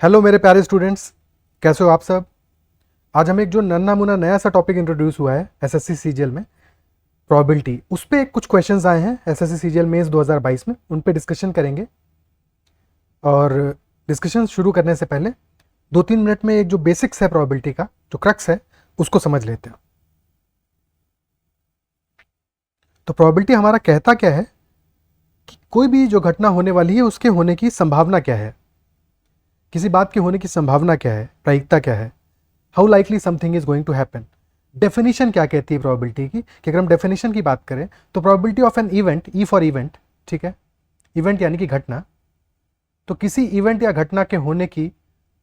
Hello मेरे प्यारे students, कैसे हो आप सब। आज हम एक जो नन्ना मुन्ना नया सा टॉपिक इंट्रोड्यूस हुआ है एसएससी सीजीएल में, प्रोबेबिलिटी, उस पे कुछ क्वेश्चंस आए हैं एसएससी सीजीएल मेंस 2022 में, उन पे डिस्कशन करेंगे। और डिस्कशन शुरू करने से पहले 2-3 मिनट में एक जो बेसिक्स है प्रोबेबिलिटी का, जो क्रक्स है, उसको समझ लेते हैं। तो प्रोबेबिलिटी हमारा कहता क्या है कि कोई भी जो घटना होने वाली है उसके होने की संभावना क्या है, किसी बात के होने की संभावना क्या है, प्रायिकता क्या है, how likely something is going to happen. Definition क्या कहती है प्रोबेबिलिटी की, कि अगर हम डेफिनेशन की बात करें तो probability of an event, E for event, ठीक है, इवेंट यानी कि घटना, तो किसी इवेंट या घटना के होने की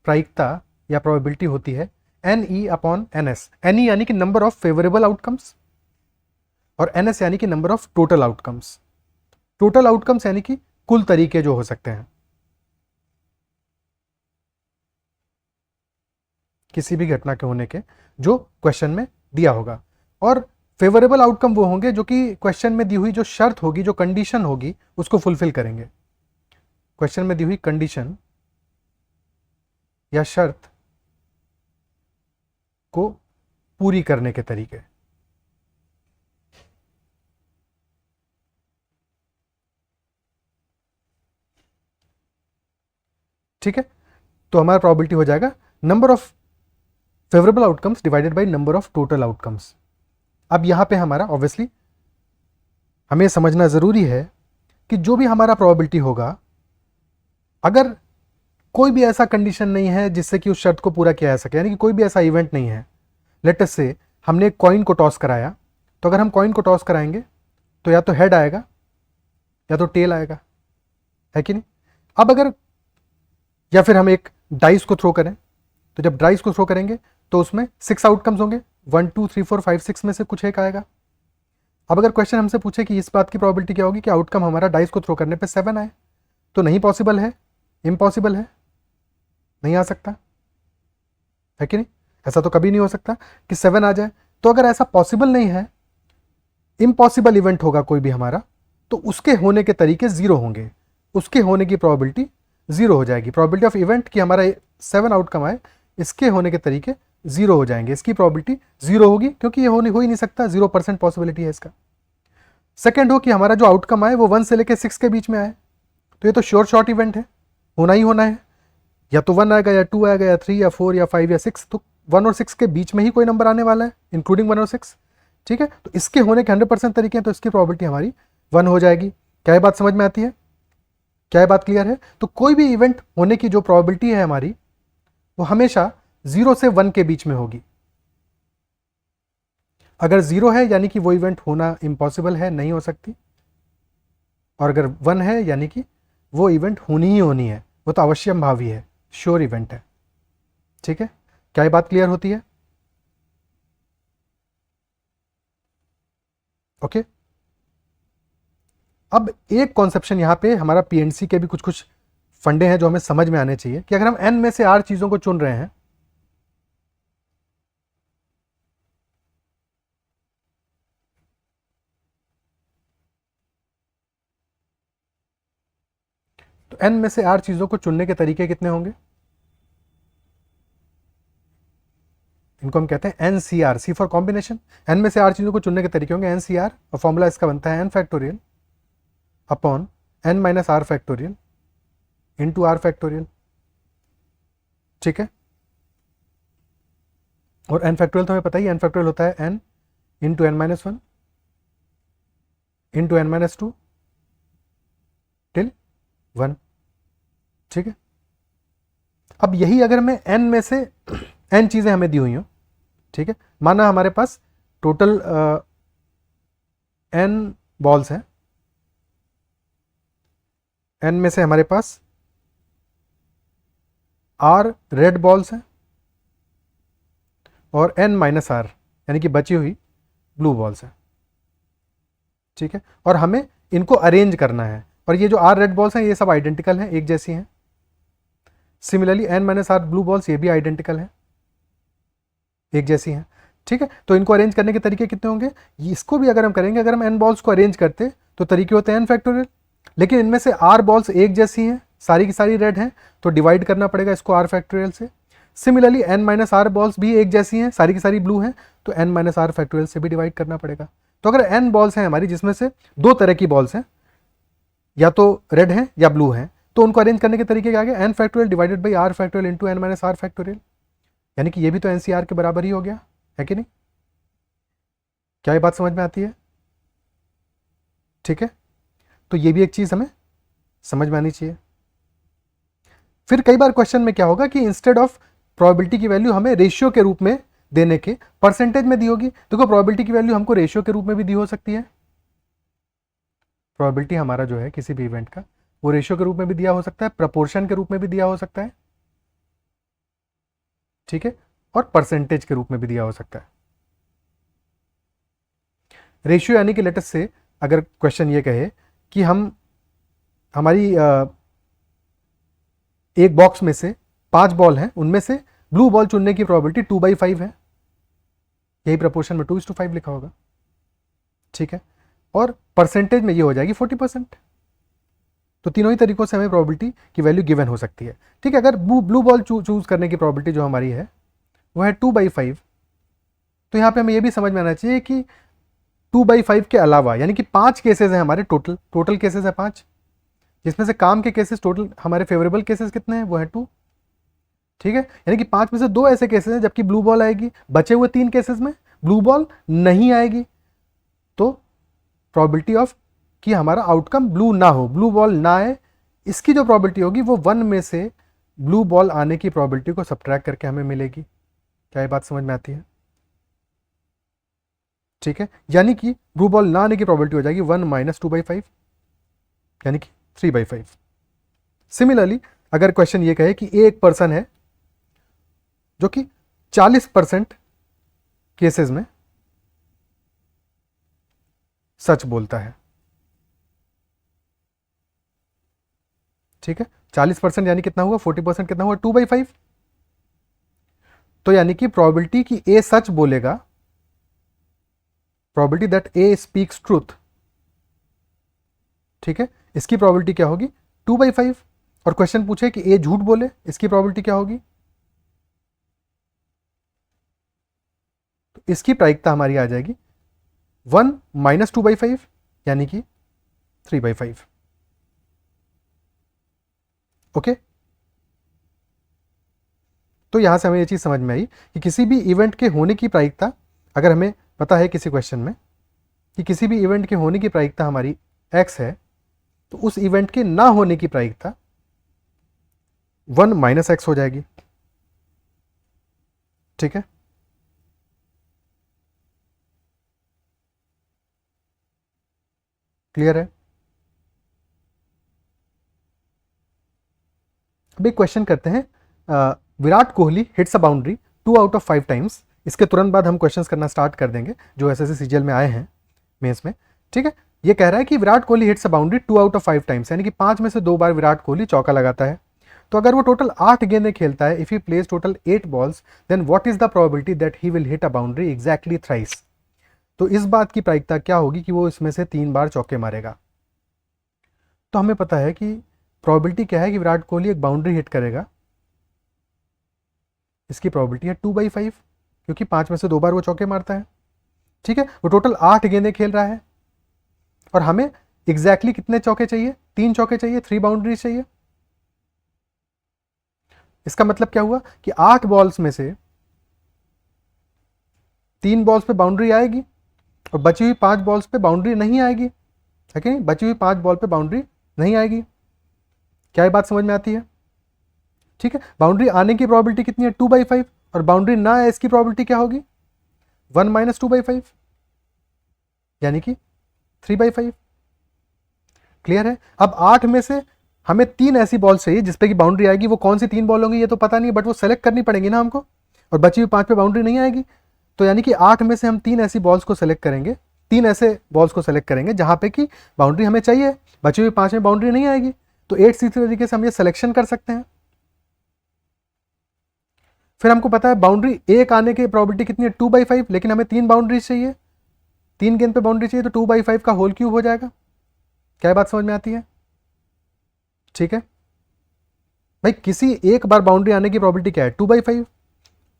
प्रायिकता या प्रोबेबिलिटी होती है N E upon N S. N E यानी कि नंबर ऑफ फेवरेबल आउटकम्स और एन एस यानी कि number of total outcomes. Total outcomes यानी कि कुल तरीके जो हो सकते हैं किसी भी घटना के होने के, जो क्वेश्चन में दिया होगा। और फेवरेबल आउटकम वो होंगे जो कि क्वेश्चन में दी हुई जो शर्त होगी, जो कंडीशन होगी, उसको फुलफिल करेंगे। क्वेश्चन में दी हुई कंडीशन या शर्त को पूरी करने के तरीके। ठीक है, तो हमारा प्रोबेबिलिटी हो जाएगा number of favourable outcomes divided by number of total outcomes. अब यहां पे हमारा ऑब्वियसली हमें समझना जरूरी है कि जो भी हमारा प्रोबेबिलिटी होगा, अगर कोई भी ऐसा कंडीशन नहीं है जिससे कि उस शर्त को पूरा किया जा सके, यानी कि कोई भी ऐसा इवेंट नहीं है। लेट अस से हमने एक कॉइन को टॉस कराया, तो अगर हम कॉइन को टॉस कराएंगे तो या तो हेड आएगा या तो टेल आएगा, है कि नहीं। अब अगर या फिर हम एक डाइस को थ्रो करें, तो जब डाइस को थ्रो करेंगे तो उसमें 6 आउटकम्स होंगे, 1 2 3 4 5 6 में से कुछ एक आएगा। अब अगर क्वेश्चन हमसे पूछे कि इस बात की प्रोबेबिलिटी क्या होगी कि आउटकम हमारा डाइस को थ्रो करने पे 7 आए, तो नहीं पॉसिबल है, इम्पॉसिबल है, नहीं आ सकता, है कि नहीं। ऐसा तो कभी नहीं हो सकता कि 7 आ जाए। तो अगर ऐसा पॉसिबल नहीं है, इम्पॉसिबल इवेंट होगा कोई भी हमारा, तो उसके होने के तरीके 0 होंगे, उसके होने की प्रोबेबिलिटी 0 हो जाएगी। प्रोबेबिलिटी ऑफ इवेंट कि हमारा 7 आउटकम आए, इसके होने के तरीके 0 हो जाएंगे, इसकी प्रोबेबिलिटी 0 होगी, क्योंकि ये हो ही नहीं सकता, 0% पॉसिबिलिटी है इसका। सेकेंड हो कि हमारा जो आउटकम आए वो 1 से लेकर 6 के बीच में आए, तो ये तो श्योर शॉर्ट इवेंट है, होना ही होना है। या तो 1 आएगा या 2 आएगा या 3 या 4 या 5 या 6, तो 1 और 6 के बीच में ही कोई नंबर आने वाला है, इंक्लूडिंग 1 और 6। ठीक है, तो इसके होने के 100% तरीके हैं, तो इसकी प्रोबेबिलिटी हमारी 1 हो जाएगी। क्या ये बात समझ में आती है, क्या ये बात क्लियर है। तो कोई भी इवेंट होने की जो प्रोबेबिलिटी है हमारी, वो हमेशा 0 से 1 के बीच में होगी। अगर 0 है यानी कि वो इवेंट होना इम्पॉसिबल है, नहीं हो सकती, और अगर 1 है यानी कि वो इवेंट होनी ही होनी है, वो तो अवश्यंभावी है, श्योर इवेंट है। ठीक है, क्या ये बात क्लियर होती है। ओके, अब एक कॉन्सेप्शन यहां पे हमारा पीएनसी के भी कुछ कुछ फंडे हैं जो हमें समझ में आने चाहिए, कि अगर हम एन में से आर चीजों को चुन रहे हैं, तो एन में से आर चीजों को चुनने के तरीके कितने होंगे। इनको हम कहते हैं NCR, C for combination. N में से आर चीजों को चुनने के तरीके होंगे एनसीआर, और फॉर्मूला इसका बनता है N factorial upon N minus R factorial into R factorial. ठीक है, और एन फैक्टोरियल तो हमें पता ही, एन फैक्टोरियल होता है N into N minus 1 into N minus 2 till 1। ठीक है, अब यही अगर मैं एन में से एन चीजें हमें दी हुई हो, ठीक है, माना हमारे पास टोटल एन बॉल्स हैं, एन में से हमारे पास आर रेड बॉल्स हैं और एन माइनस आर यानी कि बची हुई ब्लू बॉल्स हैं। ठीक है, और हमें इनको अरेंज करना है, और ये जो आर रेड बॉल्स हैं ये सब आइडेंटिकल हैं, एक जैसी हैं। Similarly N minus R blue balls ये भी आइडेंटिकल हैं, एक जैसी हैं। ठीक है, तो इनको अरेंज करने के तरीके कितने होंगे, इसको भी अगर हम करेंगे, अगर हम एन बॉल्स को अरेंज करते तो तरीके होते हैं एन फैक्टोरियल, लेकिन इनमें से आर बॉल्स एक जैसी हैं, सारी की सारी रेड हैं, तो डिवाइड करना पड़ेगा इसको आर फैक्टोरियल से। Similarly N minus R balls भी एक जैसी हैं, सारी की सारी ब्लू हैं, तो एन माइनस आर फैक्टोरियल से भी डिवाइड करना पड़ेगा। तो अगर एन बॉल्स हैं हमारी, जिसमें से दो तरह की बॉल्स हैं, या तो रेड हैं या ब्लू हैं, तो उनको अरेंज करने के तरीके क्या गया, N factorial divided by R factorial into N minus R factorial, यानी कि ये भी तो एनसीआर के बराबर ही हो गया है कि नहीं? क्या ये बात समझ में आती है? ठीक है, तो ये भी एक चीज हमें समझ में आनी चाहिए। फिर कई बार क्वेश्चन में क्या होगा कि इंस्टेड ऑफ प्रोबेबिलिटी की वैल्यू हमें रेशियो के रूप में देने के परसेंटेज में दी होगी। देखो प्रोबेबिलिटी की वैल्यू हमको रेशियो के रूप में भी दी हो सकती है। प्रोबेबिलिटी हमारा जो है किसी भी इवेंट का, वो रेशियो के रूप में भी दिया हो सकता है, प्रपोर्शन के रूप में भी दिया हो सकता है, ठीक है, और परसेंटेज के रूप में भी दिया हो सकता है। रेशियो यानी कि लेटेस्ट से अगर क्वेश्चन ये कहे कि हमारी एक बॉक्स में से 5 बॉल हैं, उनमें से ब्लू बॉल चुनने की प्रोबेबिलिटी 2/5 है, यही प्रपोर्शन में 2:5 लिखा होगा, ठीक है, और परसेंटेज में ये हो जाएगी 40%। तो तीनों ही तरीकों से हमें प्रोबेबिलिटी की वैल्यू गिवन हो सकती है, ठीक है। अगर ब्लू बॉल चूज करने की प्रोबेबिलिटी जो हमारी है वो है 2/5, तो यहाँ पे हमें ये भी समझ में आना चाहिए कि 2/5 के अलावा, यानी कि 5 केसेस हैं हमारे, टोटल केसेस है 5, जिसमें से काम के केसेस टोटल हमारे फेवरेबल केसेस कितने हैं, वो है 2, ठीक है। यानी कि 5 में से 2 ऐसे केसेस हैं जबकि ब्लू बॉल आएगी, बचे हुए 3 केसेस में ब्लू बॉल नहीं आएगी। तो प्रोबेबिलिटी ऑफ कि हमारा आउटकम ब्लू ना हो, ब्लू बॉल ना आए, इसकी जो प्रोबेबिलिटी होगी वो 1 में से ब्लू बॉल आने की प्रोबेबिलिटी को सब्ट्रैक्ट करके हमें मिलेगी। क्या ये बात समझ में आती है? ठीक है, यानी कि ब्लू बॉल ना आने की प्रोबेबिलिटी हो जाएगी 1 माइनस 2/5, यानी कि 3/5। सिमिलरली अगर क्वेश्चन ये कहे कि एक पर्सन है जो कि 40% केसेस में सच बोलता है, ठीक है, 40% यानी कितना हुआ, 40% कितना हुआ, 2/5। तो यानी कि प्रोबेबिलिटी कि ए सच बोलेगा, probability that A speaks truth, ठीक है, इसकी प्रोबेबिलिटी क्या होगी, 2/5। और क्वेश्चन पूछे कि ए झूठ बोले, इसकी प्रोबेबिलिटी क्या होगी, तो इसकी प्रायिकता हमारी आ जाएगी 1 माइनस 2/5, यानी कि 3/5। ओके, तो यहां से हमें ये चीज समझ में आई कि किसी भी इवेंट के होने की प्रायिकता, अगर हमें पता है किसी क्वेश्चन में कि किसी भी इवेंट के होने की प्रायिकता हमारी x है, तो उस इवेंट के ना होने की प्रायिकता 1 माइनस x हो जाएगी, ठीक है। क्लियर है? अब एक क्वेश्चन करते हैं, Virat Kohli hits a boundary 2 out of 5 times. इसके तुरंत बाद हम क्वेश्चंस करना स्टार्ट कर देंगे जो एसएससी सीजीएल में आए हैं मेंस में, ठीक है। ये कह रहा है कि Virat Kohli hits a boundary 2 out of 5 times, यानी कि 5 में से 2 बार विराट कोहली चौका लगाता है। तो अगर वो टोटल 8 गेंदें खेलता है, if he plays total 8 balls, then what is the probability that he will hit a boundary exactly thrice. तो इस बात की प्रायिकता क्या होगी कि वो इसमें से 3 बार चौके मारेगा। तो हमें पता है कि प्रोबेबिलिटी क्या है कि विराट कोहली एक बाउंड्री हिट करेगा, इसकी प्रोबेबिलिटी है 2/5, क्योंकि 5 में से 2 बार वो चौके मारता है, ठीक है। वो टोटल 8 गेंदें खेल रहा है और हमें एग्जैक्टली कितने चौके चाहिए, 3 चौके चाहिए, 3 बाउंड्रीज चाहिए। इसका मतलब क्या हुआ कि 8 बॉल्स में से 3 बॉल्स पे बाउंड्री आएगी और बची हुई 5 बॉल्स पे बाउंड्री नहीं आएगी, है कि नहीं? बची हुई 5 बॉल पे बाउंड्री नहीं आएगी। क्या ये बात समझ में आती है? ठीक है, बाउंड्री आने की प्रोबेबिलिटी कितनी है, 2/5, और बाउंड्री ना आए इसकी प्रोबेबिलिटी क्या होगी, 1 माइनस 2/5, यानी कि 3/5। क्लियर है? अब 8 में से हमें 3 ऐसी बॉल चाहिए जिसपे की बाउंड्री आएगी। वो कौन सी 3 बॉल होंगी ये तो पता नहीं, बट वो सेलेक्ट करनी पड़ेगी ना हमको, और बची हुई 5 पे बाउंड्री नहीं आएगी। तो यानी कि 8 में से हम 3 ऐसी बॉल्स को सेलेक्ट करेंगे, 3 ऐसे बॉल्स को सेलेक्ट करेंगे जहां पे कि बाउंड्री हमें चाहिए, बची हुई 5 में बाउंड्री नहीं आएगी। तो 8 सी तरीके से हम ये सिलेक्शन कर सकते हैं। फिर हमको पता है बाउंड्री एक आने की प्रोबेबिलिटी कितनी है, 2/5, लेकिन हमें 3 बाउंड्रीज चाहिए, 3 गेंद पे बाउंड्री चाहिए, तो 2/5 का होल क्यूब हो जाएगा। क्या बात समझ में आती है? ठीक है, भाई किसी एक बार बाउंड्री आने की प्रोबेबिलिटी क्या है 2/5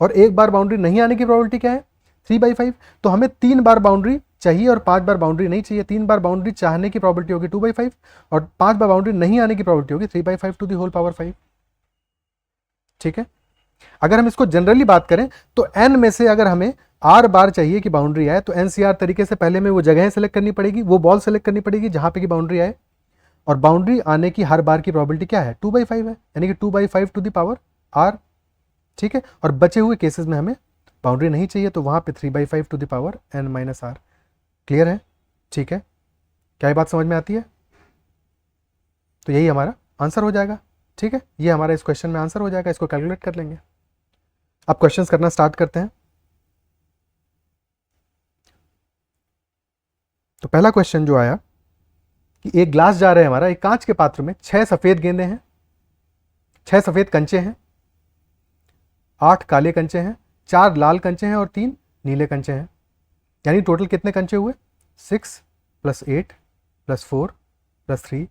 और एक बार बाउंड्री नहीं आने की प्रोबेबिलिटी क्या है 3/5। तो हमें 3 बार बाउंड्री चाहिए और 5 बार बाउंड्री नहीं चाहिए। 3 बार बाउंड्री चाहने की प्रोबेबिलिटी होगी 2/5 और 5 बार बाउंड्री नहीं आने की प्रोबेबिलिटी होगी 3/5 टू द होल पावर 5। ठीक है, अगर हम इसको जनरली बात करें तो n में से अगर हमें r बार चाहिए कि बाउंड्री आए तो NCR तरीके से पहले में वो जगह सेलेक्ट करनी पड़ेगी, वो बॉल सेलेक्ट करनी पड़ेगी जहां पे की बाउंड्री आए, और बाउंड्री आने की हर बार की प्रोबेबिलिटी क्या है 2/5 है, यानी कि 2/5 टू द पावर r। ठीक है, और बचे हुए केसेस में हमें बाउंड्री नहीं चाहिए तो वहां पे 3/5 to the power n-r। Clear है? ठीक है, क्या ये बात समझ में आती है? तो यही हमारा आंसर हो जाएगा। ठीक है, ये हमारा इस क्वेश्चन में आंसर हो जाएगा, इसको कैलकुलेट कर लेंगे। अब क्वेश्चंस करना स्टार्ट करते हैं। तो पहला क्वेश्चन जो आया कि एक ग्लास जार है हमारा, एक कांच के पात्र में 6 सफेद गेंदे हैं, 6 सफेद कंचे हैं, 8 काले कंचे हैं, 4 लाल कंचे हैं और 3 नीले कंचे हैं। यानी टोटल कितने कंचे हुए 6 + 8 + 4 + 3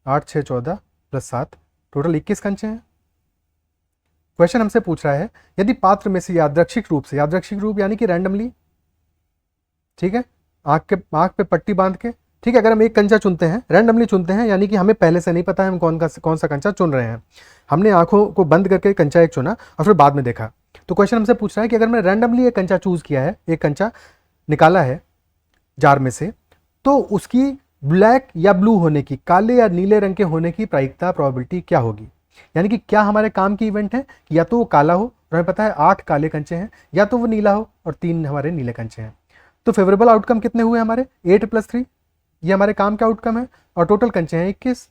8 6 14 + 7 टोटल 21 कंचे हैं। क्वेश्चन हमसे पूछ रहा है यदि पात्र में से यादृच्छिक रूप यानी कि रैंडमली, ठीक है, आंख पे पट्टी बांध के, ठीक है, अगर हम एक कंचा चुनते हैं, रैंडमली चुनते हैं, यानी कि हमें पहले से नहीं पता है हम कौन सा कंचा चुन रहे हैं, हमने आंखों को बंद करके कंचा एक चुना और फिर बाद में देखा। तो क्वेश्चन हमसे पूछ रहा है कि अगर मैं रैंडमली एक कंचा चूज किया है, एक कंचा निकाला है जार में से, तो उसकी ब्लैक या ब्लू होने की, काले या नीले रंग के होने की प्रायिकता प्रोबेबिलिटी क्या होगी। यानी कि क्या हमारे काम की इवेंट है, या तो वो काला हो और हमें पता है 8 काले कंचे हैं, या तो वो नीला हो और 3 हमारे नीले कंचे हैं। तो फेवरेबल आउटकम कितने हुए हमारे 8 + 3, ये हमारे काम का आउटकम है, और टोटल कंचे हैं 21।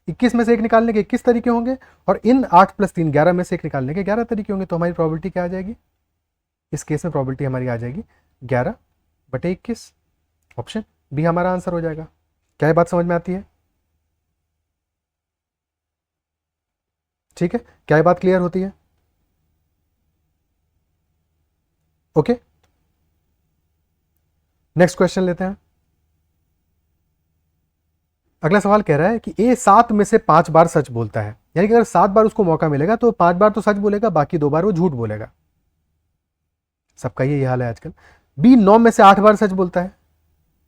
21 में से एक निकालने के 21 तरीके होंगे और इन 8 + 3 11 में से एक निकालने के 11 तरीके होंगे। तो हमारी प्रोबेबिलिटी क्या आ जाएगी, इस केस में प्रोबेबिलिटी हमारी आ जाएगी 11/21। ऑप्शन बी हमारा आंसर हो जाएगा। क्या ये बात समझ में आती है? ठीक है, क्या ये बात क्लियर होती है? ओके, नेक्स्ट क्वेश्चन लेते हैं। अगला सवाल कह रहा है कि ए 7 में से 5 बार सच बोलता है, यानी कि अगर 7 बार उसको मौका मिलेगा तो 5 बार तो सच बोलेगा, बाकी 2 बार वो झूठ बोलेगा। सबका ये हाल है आजकल। बी 9 में से 8 बार सच बोलता है,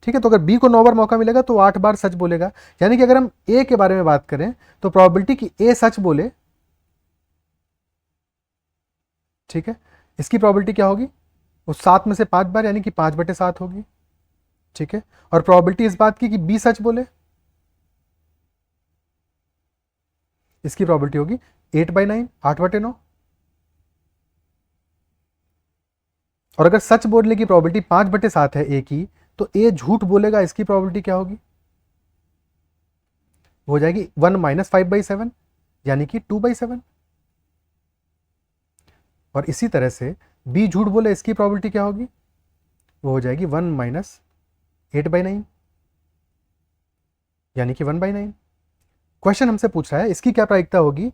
ठीक है, तो अगर बी को 9 बार मौका मिलेगा तो 8 बार सच बोलेगा। यानी कि अगर हम ए के बारे में बात करें तो प्रोबेबिलिटी कि ए सच बोले, ठीक है, इसकी प्रोबेबिलिटी क्या होगी, वो 7 में से 5 बार यानी कि 5/7 होगी। ठीक है, और प्रोबेबिलिटी इस बात की कि बी सच बोले, इसकी प्रोबेबिलिटी होगी 8/9, 8/9। और अगर सच बोलने की प्रोबेबिलिटी 5/7 है ए की, तो ए झूठ बोलेगा, इसकी प्रोबेबिलिटी क्या होगी, हो जाएगी 1 - 5/7 यानी कि 2/7। और इसी तरह से बी झूठ बोले, इसकी प्रोबेबिलिटी क्या होगी, वो हो जाएगी 1 - 8/9 यानी कि 1/9। क्वेश्चन हमसे पूछ रहा है इसकी क्या प्रायिकता होगी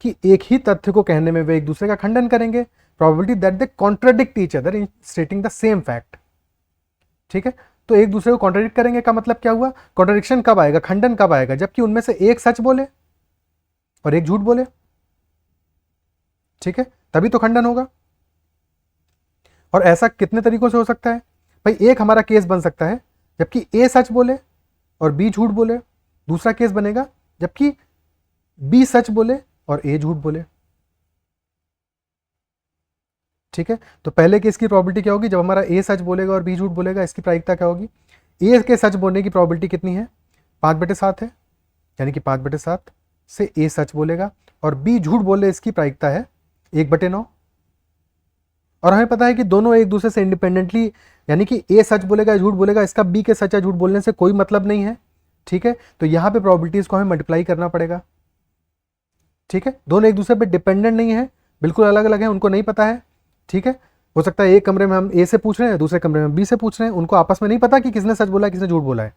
कि एक ही तथ्य को कहने में वे एक दूसरे का खंडन करेंगे, probability that they contradict each other in stating the same fact. ठीक है, तो एक दूसरे को कॉन्ट्राडिक्ट करेंगे का मतलब क्या हुआ, कॉन्ट्राडिक्शन कब आएगा, खंडन कब आएगा, जबकि उनमें से एक सच बोले और एक झूठ बोले। ठीक है, तभी तो खंडन होगा। और ऐसा कितने तरीकों से हो सकता है भाई, एक हमारा केस बन सकता है जबकि ए सच बोले और बी झूठ बोले, दूसरा केस बनेगा जबकि बी सच बोले और ए झूठ बोले। ठीक है, तो पहले केस की प्रोबेबिलिटी क्या होगी, जब हमारा ए सच बोलेगा और बी झूठ बोलेगा, इसकी प्रायिकता क्या होगी, ए के सच बोलने की प्रोबेबिलिटी कितनी है 5/7 है, यानी कि 5/7 से ए सच बोलेगा, और बी झूठ बोले इसकी प्रायिकता है 1/9। और हमें पता है कि दोनों एक दूसरे से इंडिपेंडेंटली, यानी कि ए सच बोलेगा झूठ बोलेगा, इसका बी के सच या झूठ बोलने से कोई मतलब नहीं है। ठीक है, तो यहां पे प्रोबेबिलिटीज को हमें मल्टीप्लाई करना पड़ेगा। ठीक है, दोनों एक दूसरे पे डिपेंडेंट नहीं है, बिल्कुल अलग अलग है, उनको नहीं पता है। ठीक है, हो सकता है एक कमरे में हम ए से पूछ रहे हैं, दूसरे कमरे में बी से पूछ रहे हैं, उनको आपस में नहीं पता कि किसने सच बोला है किसने झूठ बोला है।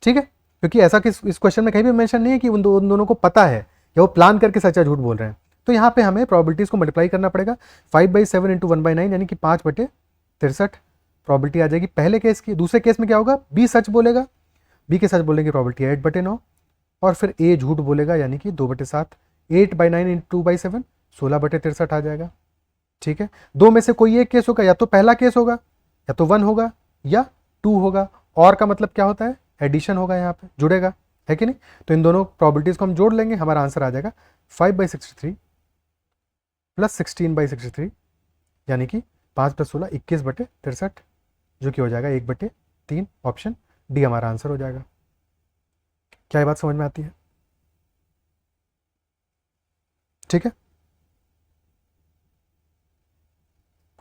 ठीक है, क्योंकि ऐसा इस क्वेश्चन में कहीं भी मेंशन नहीं है कि उन दोनों को पता है या वो प्लान करके सच या झूठ बोल रहे हैं। तो यहाँ पे हमें प्रोबेबिलिटीज को मल्टीप्लाई करना पड़ेगा। 5/7 × 1/9 यानी कि 5/63 प्रोबेबिलिटी आ जाएगी पहले केस की। दूसरे केस में क्या होगा, बी सच बोलेगा, बी के सच बोलने की प्रोबेबिलिटी 8/9, और फिर ए झूठ बोलेगा यानी कि 2/7 8/9 इंटू 2/7, 16/63 आ जाएगा। ठीक है, दो में से कोई एक केस होगा, या तो पहला केस होगा, या तो 1 होगा, या 2 होगा। और का मतलब क्या होता है, एडिशन होगा, यहाँ पे जुड़ेगा, है कि नहीं। तो इन दोनों प्रॉपर्टीज को हम जोड़ लेंगे, हमारा आंसर आ जाएगा 5/63 प्लस 16/63, यानी कि 5 + 16 21/63, जो कि हो जाएगा 1/3। ऑप्शन डी हमारा आंसर हो जाएगा। क्या ये बात समझ में आती है? ठीक है,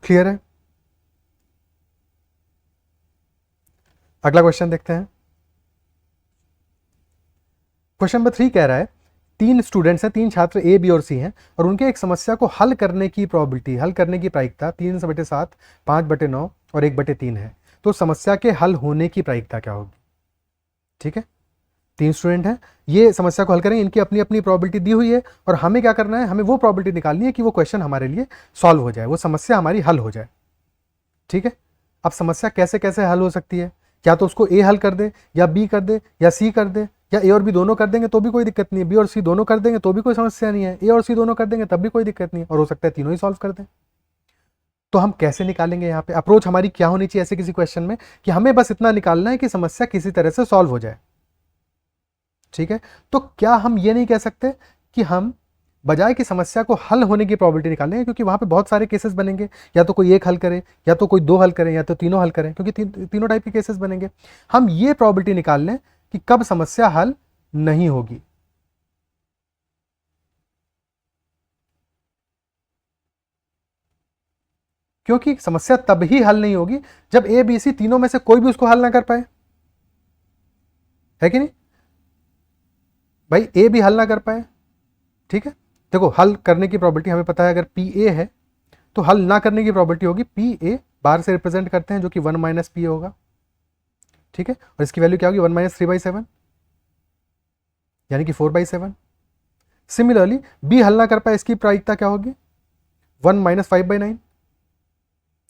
क्लियर है। अगला क्वेश्चन देखते हैं। क्वेश्चन नंबर 3 कह रहा है 3 स्टूडेंट्स हैं, 3 छात्र ए, बी और सी हैं, और उनके एक समस्या को हल करने की प्रोबेबिलिटी, हल करने की प्रायिकता 3/7, 5/9 और 1/3 है। तो समस्या के हल होने की प्रायिकता क्या होगी? ठीक है, 3 स्टूडेंट हैं, ये समस्या को हल करेंगे, इनकी अपनी अपनी प्रोबेबिलिटी दी हुई है, और हमें क्या करना है, हमें वो प्रोबेबिलिटी निकालनी है कि वो क्वेश्चन हमारे लिए सॉल्व हो जाए, वो समस्या हमारी हल हो जाए। ठीक है, अब समस्या कैसे कैसे हल हो सकती है, क्या तो उसको ए हल कर दे, या बी कर दे, या सी कर दे, या ए और बी दोनों कर देंगे तो भी कोई दिक्कत नहीं है, बी और सी दोनों कर देंगे तो भी कोई समस्या नहीं है, ए और सी दोनों कर देंगे तब भी कोई दिक्कत नहीं है, और हो सकता है तीनों ही सॉल्व कर दें। तो हम कैसे निकालेंगे, यहाँ पे अप्रोच हमारी क्या होनी चाहिए ऐसे किसी क्वेश्चन में, कि हमें बस इतना निकालना है कि समस्या किसी तरह से सॉल्व हो जाए। ठीक है, तो क्या हम ये नहीं कह सकते कि हम बजाय कि समस्या को हल होने की प्रोबेबिलिटी निकालेंगे, क्योंकि वहां पे बहुत सारे केसेस बनेंगे, या तो कोई एक हल करे, या तो कोई 2 हल करें, या तो तीनों हल करें, क्योंकि तीनों टाइप के केसेस बनेंगे। हम ये प्रोबेबिलिटी निकाल लें कि कब समस्या हल नहीं होगी। क्योंकि समस्या तब ही हल नहीं होगी जब ए बी सी तीनों में से कोई भी उसको हल ना कर पाए, है कि नहीं भाई, ए भी हल ना कर पाए। ठीक है, देखो हल करने की प्रोबेबिलिटी हमें पता है, अगर पी ए है तो हल ना करने की प्रोबेबिलिटी होगी पी ए, बाहर से रिप्रेजेंट करते हैं, जो कि 1 - पी होगा। ठीक है, और इसकी वैल्यू क्या होगी, 1 - 3/7, यानी कि 4/7। सिमिलरली बी हल ना कर पाए, इसकी प्रायिकता क्या होगी, 1 - 5/9,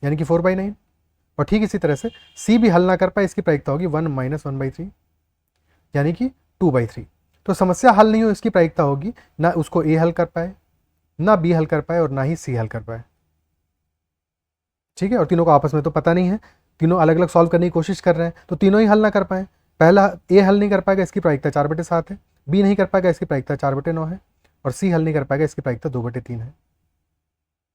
यानी कि 4/9। और ठीक इसी तरह से सी भी हल ना कर पाए, इसकी प्रायिकता होगी 1 - 1/3, यानी कि 2/3। तो समस्या हल नहीं हो, इसकी प्रायिकता होगी ना उसको ए हल कर पाए, ना बी हल कर पाए, और ना ही सी हल कर पाए। ठीक है, और तीनों को आपस में तो पता नहीं है, तीनों अलग अलग सॉल्व करने की कोशिश कर रहे हैं, तो तीनों ही हल ना कर पाए। पहला ए हल नहीं कर पाएगा, इसकी प्रायिकता 4/7 है, बी नहीं कर पाएगा, इसकी प्रायिकता 4/9 है, और सी हल नहीं कर पाएगा, इसकी प्रायिकता 2/3 है।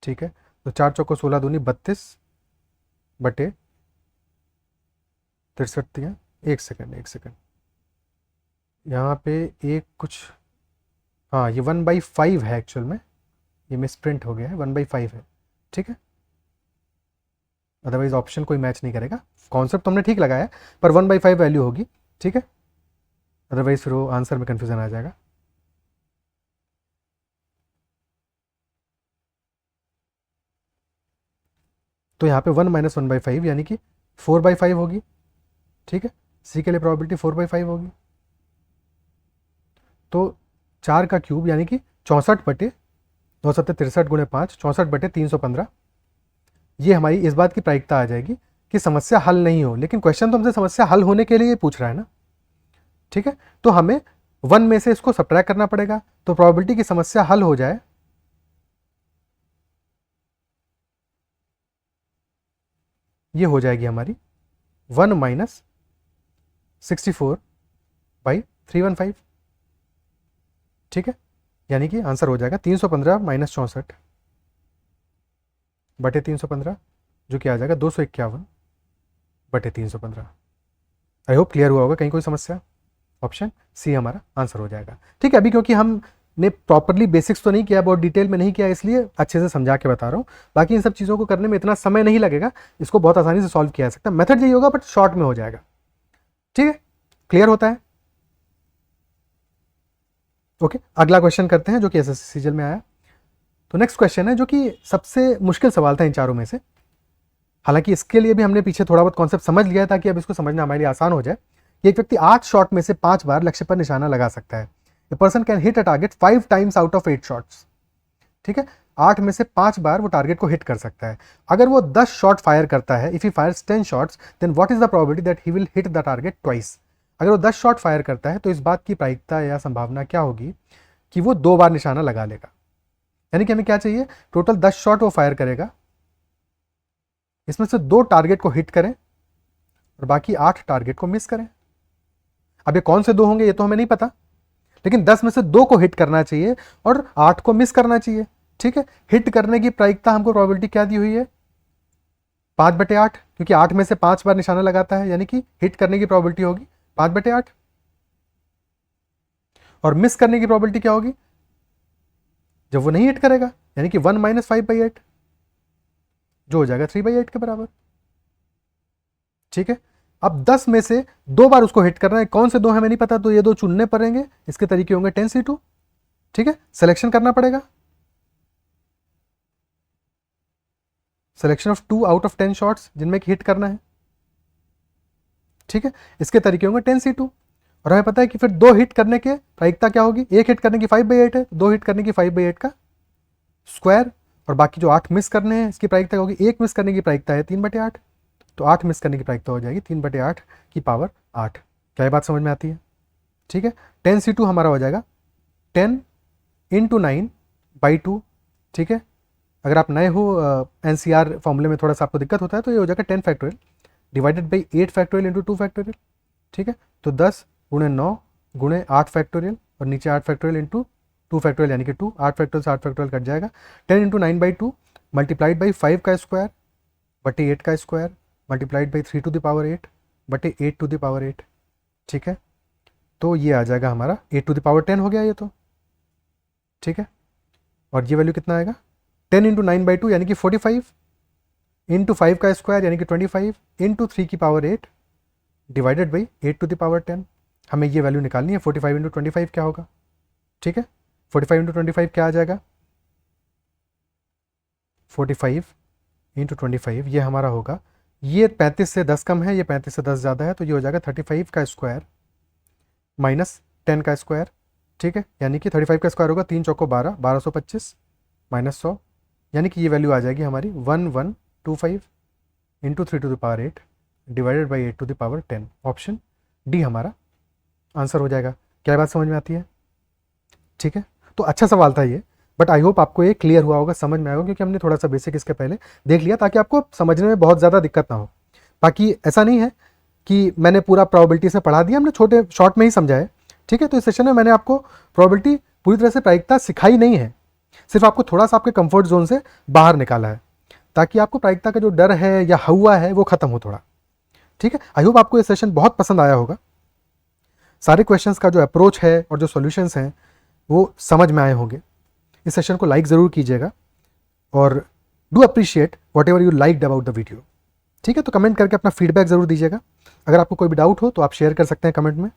ठीक है, तो 4 चौको 16 दूनी 32/63 दिया। एक सेकंड यहाँ पे एक कुछ, हाँ ये 1/5 है एक्चुअल में, ये मिसप्रिंट हो गया है, 1/5 है। ठीक है, अदरवाइज ऑप्शन कोई मैच नहीं करेगा, कॉन्सेप्ट तो हमने ठीक लगाया है, पर 1/5 वैल्यू होगी। ठीक है, अदरवाइज फिर वो आंसर में कन्फ्यूजन आ जाएगा। तो यहाँ पे 1 - 1/5 यानी कि 4/5 होगी। ठीक है, सी के लिए प्रोबेबिलिटी 4/5 होगी। तो 4 का क्यूब यानी कि 64/2 गुणे 5, 64/315, ये हमारी इस बात की प्रायिकता आ जाएगी कि समस्या हल नहीं हो। लेकिन क्वेश्चन तो हमसे समस्या हल होने के लिए पूछ रहा है ना। ठीक है, तो हमें 1 में से इसको सब्ट्रैक्ट करना पड़ेगा, तो प्रोबेबिलिटी की समस्या हल हो जाए ये हो जाएगी हमारी 1 - 64/315। ठीक है, यानी कि आंसर हो जाएगा 315 - 64/315, जो कि आ जाएगा 251/315। आई होप क्लियर हुआ होगा, कहीं कोई समस्या। ऑप्शन सी हमारा आंसर हो जाएगा। ठीक है, अभी क्योंकि हमने प्रॉपरली बेसिक्स तो नहीं किया, बहुत डिटेल में नहीं किया, इसलिए अच्छे से समझा के बता रहा हूँ। बाकी इन सब चीज़ों को करने में इतना समय नहीं लगेगा, इसको बहुत आसानी से सॉल्व किया जा सकता है। मेथड यही होगा बट शॉर्ट में हो जाएगा। ठीक है, क्लियर होता है। ओके, अगला क्वेश्चन करते हैं जो कि एसएससी सीजीएल में आया। तो नेक्स्ट क्वेश्चन है जो कि सबसे मुश्किल सवाल था इन चारों में से। हालांकि इसके लिए भी हमने पीछे थोड़ा बहुत कॉन्सेप्ट समझ लिया ताकि अब इसको समझना हमारे लिए आसान हो जाए। कि एक व्यक्ति 8 शॉट में से 5 बार लक्ष्य पर निशाना लगा सकता है। A person can hit a target 5 times out of 8 shots. ठीक है, 8 में से 5 बार वो टारगेट को हिट कर सकता है। अगर वो 10 शॉट फायर करता है, if he fires 10 shots, then what is the probability that he will hit the target twice. अगर वो 10 शॉट फायर करता है तो इस बात की प्रायिकता या संभावना क्या होगी कि वो 2 बार निशाना लगा लेगा। यानी कि हमें क्या चाहिए, टोटल 10 शॉट वो फायर करेगा, इसमें से 2 टारगेट को हिट करें और बाकी 8 टारगेट को मिस करें। अब ये कौन से 2 होंगे ये तो हमें नहीं पता, लेकिन 10 में से 2 को हिट करना चाहिए और 8 को मिस करना चाहिए। ठीक है, हिट करने की प्रायिकता हमको प्रोबेबिलिटी क्या दी हुई है, 5/8, क्योंकि 8 में से 5 बार निशाना लगाता है, यानी कि हिट करने की प्रोबेबिलिटी होगी 5/8। और मिस करने की प्रोबेबिलिटी क्या होगी, जब वो नहीं हिट करेगा, यानी कि 1 - 5/8, जो हो जाएगा 3/8 के बराबर। ठीक है, अब 10 में से 2 बार उसको हिट करना है, कौन से 2 हमें नहीं पता, तो ये 2 चुनने पड़ेंगे। इसके तरीके होंगे 10c2। ठीक है, सिलेक्शन करना पड़ेगा, selection of 2 out of 10 shots जिनमें हिट करना है। ठीक है, इसके तरीके होंगे 10c2। और हमें पता है कि फिर 2 हिट करने के प्रायिकता क्या होगी, 1 हिट करने की 5/8 है, 2 हिट करने की 5/8 का स्क्वायर, और बाकी जो 8 मिस करने हैं इसकी प्रायिकता होगी, 1 मिस करने की प्रायिकता है 3/8, तो 8 मिस करने की प्रायिकता हो जाएगी 3/8 की पावर 8। क्या ये बात समझ में आती है? ठीक है, 10c2 हमारा हो जाएगा 10 × 9/2। ठीक है, अगर आप नए हो NCR फॉर्मूले में थोड़ा सा आपको दिक्कत होता है तो ये हो जाएगा 10 factorial divided by 8 factorial into 2 factorial. ठीक है, तो 10 × 9 × 8 फैक्टोरियल और नीचे 8 फैक्टोरियल इंटू 2 फैक्टोरियल, यानी कि 2, 8 फैक्टोरियल से 8 फैक्टोरियल कट जाएगा। 10 × 9/2 मल्टीप्लाइड बाई 5 का स्क्वायर बटे 8 का square multiplied by 3 to the power 8 बटे 8 टू द पावर 8। ठीक है, तो ये आ जाएगा हमारा 8 टू द पावर 10 हो गया ये तो। ठीक है, और ये वैल्यू कितना आएगा, 10 × 9/2 यानी कि 45 इंटू 5 का स्क्वायर यानी कि 25 इंटू 3 की power 8 divided by 8 to the power 10। हमें ये वैल्यू निकालनी है, 45 × 25 क्या होगा। ठीक है, 45 × 25 क्या आ जाएगा, 45 × 25 ये हमारा होगा, ये 35 से 10 कम है, ये 35 से 10 ज़्यादा है, तो ये हो जाएगा 35 का स्क्वायर माइनस 10 का स्क्वायर। ठीक है, यानी कि 35 का स्क्वायर होगा 3 चौको 12, 1225 माइनस 100, यानी कि ये वैल्यू आ जाएगी हमारी 1125 into 3 to the power 8 divided by 8 to the power 10। Option D हमारा आंसर हो जाएगा। क्या बात समझ में आती है? ठीक है, तो अच्छा सवाल था ये, बट आई होप आपको ये क्लियर हुआ होगा, समझ में आएगा, क्योंकि हमने थोड़ा सा बेसिक इसके पहले देख लिया ताकि आपको समझने में बहुत ज़्यादा दिक्कत ना हो। बाकी ऐसा नहीं है कि मैंने पूरा प्रोबेबिलिटी से पढ़ा दिया, हमने छोटे शॉर्ट में ही समझा है। ठीक है, तो इस सेशन में मैंने आपको प्रोबेबिलिटी पूरी तरह से प्रायिकता सिखाई नहीं है, सिर्फ आपको थोड़ा सा आपके कंफर्ट जोन से बाहर निकाला है ताकि आपको प्रायिकता का जो डर है या हवा है वो खत्म हो थोड़ा। ठीक है, आई होप आपको ये सेशन बहुत पसंद आया होगा, सारे क्वेश्चंस का जो अप्रोच है और जो सॉल्यूशंस हैं वो समझ में आए होंगे। इस सेशन को लाइक ज़रूर कीजिएगा और do appreciate what ever you liked about the video. ठीक है, तो कमेंट करके अपना फीडबैक ज़रूर दीजिएगा। अगर आपको कोई भी डाउट हो तो आप शेयर कर सकते हैं कमेंट में,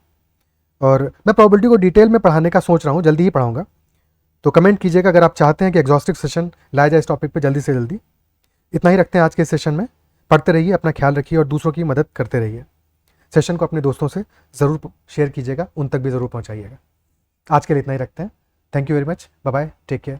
और मैं प्रोबेबिलिटी को डिटेल में पढ़ाने का सोच रहा हूँ, जल्दी ही पढ़ाऊँगा, तो कमेंट कीजिएगा अगर आप चाहते हैं कि एग्जॉस्टिव सेशन लाया जाए इस टॉपिक पे जल्दी से जल्दी। इतना ही रखते हैं आज के सेशन में। पढ़ते रहिए, अपना ख्याल रखिए और दूसरों की मदद करते रहिए। सेशन को अपने दोस्तों से ज़रूर शेयर कीजिएगा, उन तक भी ज़रूर पहुँचाइएगा। आज के लिए इतना ही रखते हैं। Thank you very much, bye bye, take care.